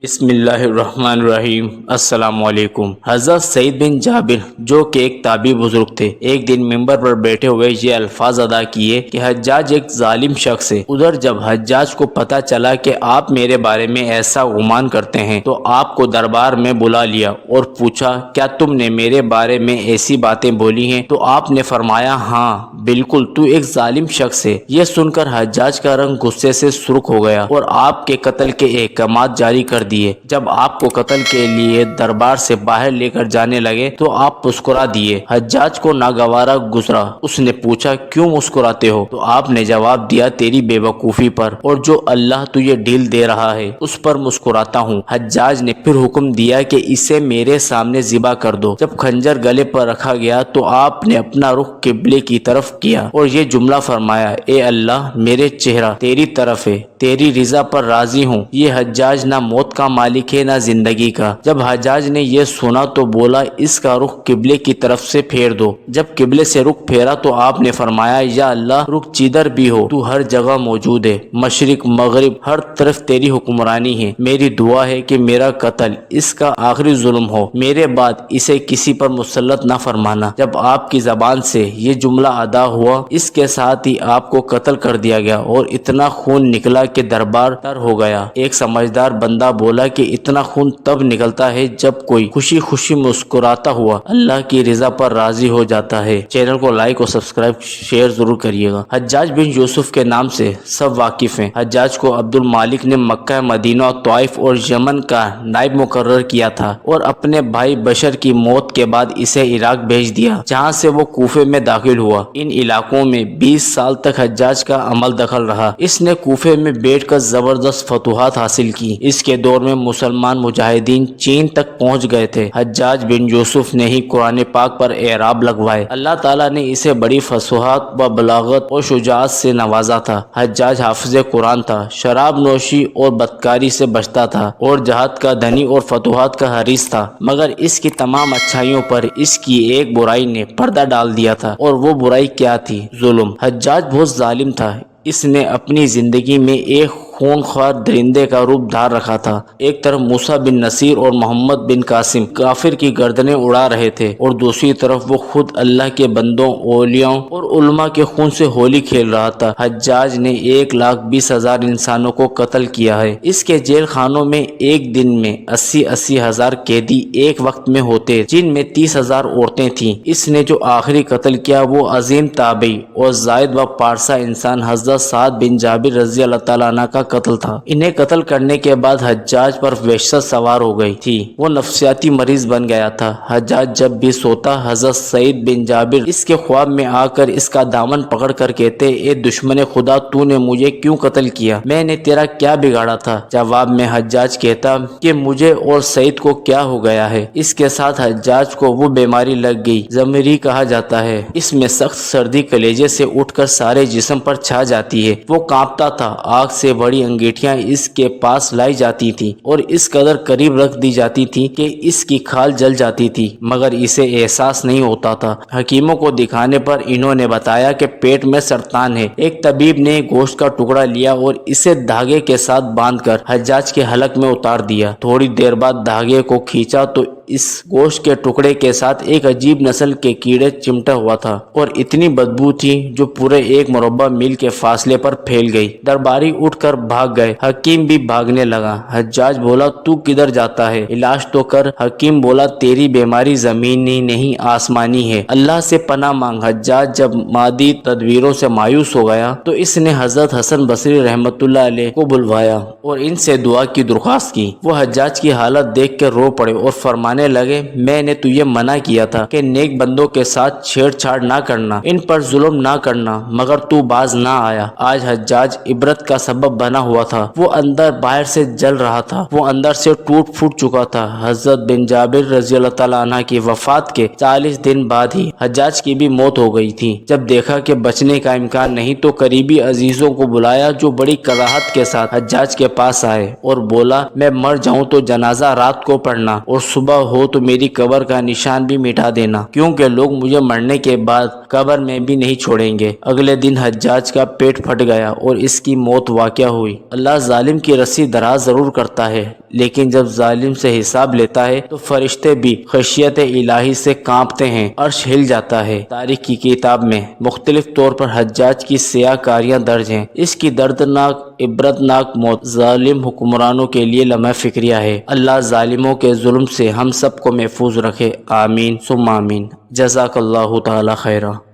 بسم اللہ الرحمن الرحیم۔ السلام علیکم۔ حضرت سعید بن جابر جو کہ ایک تابعی بزرگ تھے، ایک دن ممبر پر بیٹھے ہوئے یہ الفاظ ادا کیے کہ حجاج ایک ظالم شخص ہے۔ ادھر جب حجاج کو پتہ چلا کہ آپ میرے بارے میں ایسا گمان کرتے ہیں تو آپ کو دربار میں بلا لیا اور پوچھا کیا تم نے میرے بارے میں ایسی باتیں بولی ہیں؟ تو آپ نے فرمایا ہاں بالکل، تو ایک ظالم شخص ہے۔ یہ سن کر حجاج کا رنگ غصے سے سرخ ہو گیا اور آپ کے قتل کے احکامات جاری کر دیے۔ جب آپ کو قتل کے لیے دربار سے باہر لے کر جانے لگے تو آپ مسکرا دیے۔ حجاج کو ناگوارا گزرا۔ اس نے پوچھا کیوں مسکراتے ہو؟ تو آپ نے جواب دیا تیری بے وقوفی پر اور جو اللہ تجھے ڈھیل دے رہا ہے اس پر مسکراتا ہوں۔ حجاج نے پھر حکم دیا کہ اسے میرے سامنے ذبح کر دو۔ جب خنجر گلے پر رکھا گیا تو آپ نے اپنا رخ قبلے کی طرف کیا اور یہ جملہ فرمایا اے اللہ میرے چہرہ تیری طرف ہے، تیری رضا پر راضی ہوں۔ یہ حجاج نہ موت کا مالک ہے نہ زندگی کا۔ جب حجاج نے یہ سنا تو بولا اس کا رخ قبلے کی طرف سے پھیر دو۔ جب قبلے سے رخ پھیرا تو آپ نے فرمایا یا اللہ رخ جدھر بھی ہو تو ہر جگہ موجود ہے، مشرق مغرب ہر طرف تیری حکمرانی ہے۔ میری دعا ہے کہ میرا قتل اس کا آخری ظلم ہو، میرے بعد اسے کسی پر مسلط نہ فرمانا۔ جب آپ کی زبان سے یہ جملہ ادا ہوا اس کے ساتھ ہی آپ کو قتل کر دیا گیا اور اتنا خون نکلا کہ دربار تر ہو گیا۔ ایک سمجھدار بندہ بولا کہ اتنا خون تب نکلتا ہے جب کوئی خوشی خوشی مسکراتا ہوا اللہ کی رضا پر راضی ہو جاتا ہے۔ چینل کو لائک اور سبسکرائب شیئر ضرور کریے گا۔ حجاج بن یوسف کے نام سے سب واقف ہیں۔ حجاج کو عبد المالک نے مکہ، مدینہ، طائف اور یمن کا نائب مقرر کیا تھا اور اپنے بھائی بشر کی موت کے بعد اسے عراق بھیج دیا جہاں سے وہ کوفے میں داخل ہوا۔ ان علاقوں میں 20 سال تک حجاج کا عمل دخل رہا۔ اس نے کوفے میں بیٹھ کر زبردست فتوحات حاصل کی۔ اس کے دور میں مسلمان مجاہدین چین تک پہنچ گئے تھے۔ حجاج بن یوسف نے ہی قرآن پاک پر اعراب لگوائے۔ اللہ تعالیٰ نے اسے بڑی فصاحت و بلاغت اور شجاعت سے نوازا تھا۔ حجاج حافظ قرآن تھا، شراب نوشی اور بدکاری سے بچتا تھا اور جہاد کا دھنی اور فتوحات کا حریص تھا، مگر اس کی تمام اچھائیوں پر اس کی ایک برائی نے پردہ ڈال دیا تھا اور وہ برائی کیا تھی؟ ظلم۔ حجاج بہت ظالم تھا۔ اس نے اپنی زندگی میں ایک خونخوار درندے کا روپ دھار رکھا تھا۔ ایک طرف موسیٰ بن نصیر اور محمد بن قاسم کافر کی گردنیں اڑا رہے تھے اور دوسری طرف وہ خود اللہ کے بندوں، اولیاء اور علماء کے خون سے ہولی کھیل رہا تھا۔ حجاج نے 1,20,000 انسانوں کو قتل کیا ہے۔ اس کے جیل خانوں میں ایک دن میں 80 ہزار قیدی ایک وقت میں ہوتے جن میں 30,000 عورتیں تھیں۔ اس نے جو آخری قتل کیا وہ عظیم تابعی اور زاہد و پارسا انسان حضرت سعد بن جابر رضی اللہ تعالیٰ عنہ کا قتل تھا۔ انہیں قتل کرنے کے بعد حجاج پر وحشت سوار ہو گئی تھی۔ وہ نفسیاتی مریض بن گیا تھا۔ حجاج جب بھی سوتا حضرت سعید بن جابر اس کے خواب میں آ کر اس کا دامن پکڑ کر کہتے اے دشمن خدا تو نے مجھے کیوں قتل کیا؟ میں نے تیرا کیا بگاڑا تھا؟ جواب میں حجاج کہتا کہ مجھے اور سعید کو کیا ہو گیا ہے؟ اس کے ساتھ حجاج کو وہ بیماری لگ گئی زمری کہا جاتا ہے۔ اس میں سخت سردی کلیجے سے اٹھ کر سارے جسم پر چھا جاتی ہے۔ وہ کانپتا تھا۔ آگ سے بڑی انگیٹھیاں اس کے پاس لائی جاتی تھی اور اس قدر قریب رکھ دی جاتی تھی کہ اس کی کھال جل جاتی تھی، مگر اسے احساس نہیں ہوتا تھا۔ حکیموں کو دکھانے پر انہوں نے بتایا کہ پیٹ میں سرطان ہے۔ ایک طبیب نے گوشت کا ٹکڑا لیا اور اسے دھاگے کے ساتھ باندھ کر حجاج کے حلق میں اتار دیا۔ تھوڑی دیر بعد دھاگے کو کھینچا تو اس گوشت کے ٹکڑے کے ساتھ ایک عجیب نسل کے کیڑے چمٹا ہوا تھا اور اتنی بدبو تھی جو پورے 1 مربع میل کے فاصلے پر پھیل گئی۔ درباری اٹھ کر بھاگ گئے۔ حکیم بھی بھاگنے لگا۔ حجاج بولا تو کدھر جاتا ہے؟ علاج تو کر۔ حکیم بولا تیری بیماری زمینی نہیں آسمانی ہے، اللہ سے پناہ مانگ۔ حجاج جب مادی تدبیروں سے مایوس ہو گیا تو اس نے حضرت حسن بصری رحمۃ اللہ علیہ کو بلوایا اور ان سے دعا کی درخواست کی۔ وہ حجاج کی حالت دیکھ کر رو پڑے اور فرمانے لگے میں نے تجھے منع کیا تھا کہ نیک بندوں کے ساتھ چھیڑ چھاڑ نہ کرنا، ان پر ظلم نہ کرنا، مگر تو باز نہ آیا۔ آج حجاج عبرت کا سبب بنا ہوا تھا۔ وہ اندر باہر سے جل رہا تھا، وہ اندر سے ٹوٹ پھوٹ چکا تھا۔ حضرت بن جابر رضی اللہ تعالیٰ عنہ کی وفات کے 40 دن بعد ہی حجاج کی بھی موت ہو گئی تھی۔ جب دیکھا کہ بچنے کا امکان نہیں تو قریبی عزیزوں کو بلایا جو بڑی کراہت کے ساتھ حجاج کے پاس آئے اور بولا میں مر جاؤں تو جنازہ رات کو پڑھنا اور صبح ہو تو میری قبر کا نشان بھی مٹا دینا، کیونکہ لوگ مجھے مرنے کے بعد قبر میں بھی نہیں چھوڑیں گے۔ اگلے دن حجاج کا پیٹ پھٹ گیا اور اس کی موت واقع ہوئی۔ اللہ ظالم کی رسی دراز ضرور کرتا ہے، لیکن جب ظالم سے حساب لیتا ہے تو فرشتے بھی خشیت الہی سے کانپتے ہیں، عرش ہل جاتا ہے۔ تاریخ کی کتاب میں مختلف طور پر حجاج کی سیاہ کاریاں درج ہیں۔ اس کی دردناک عبرتناک موت ظالم حکمرانوں کے لیے لمحہ فکریہ ہے۔ اللہ ظالموں کے ظلم سے ہم سب کو محفوظ رکھے، آمین ثم آمین۔ جزاک اللہ تعالی خیرہ۔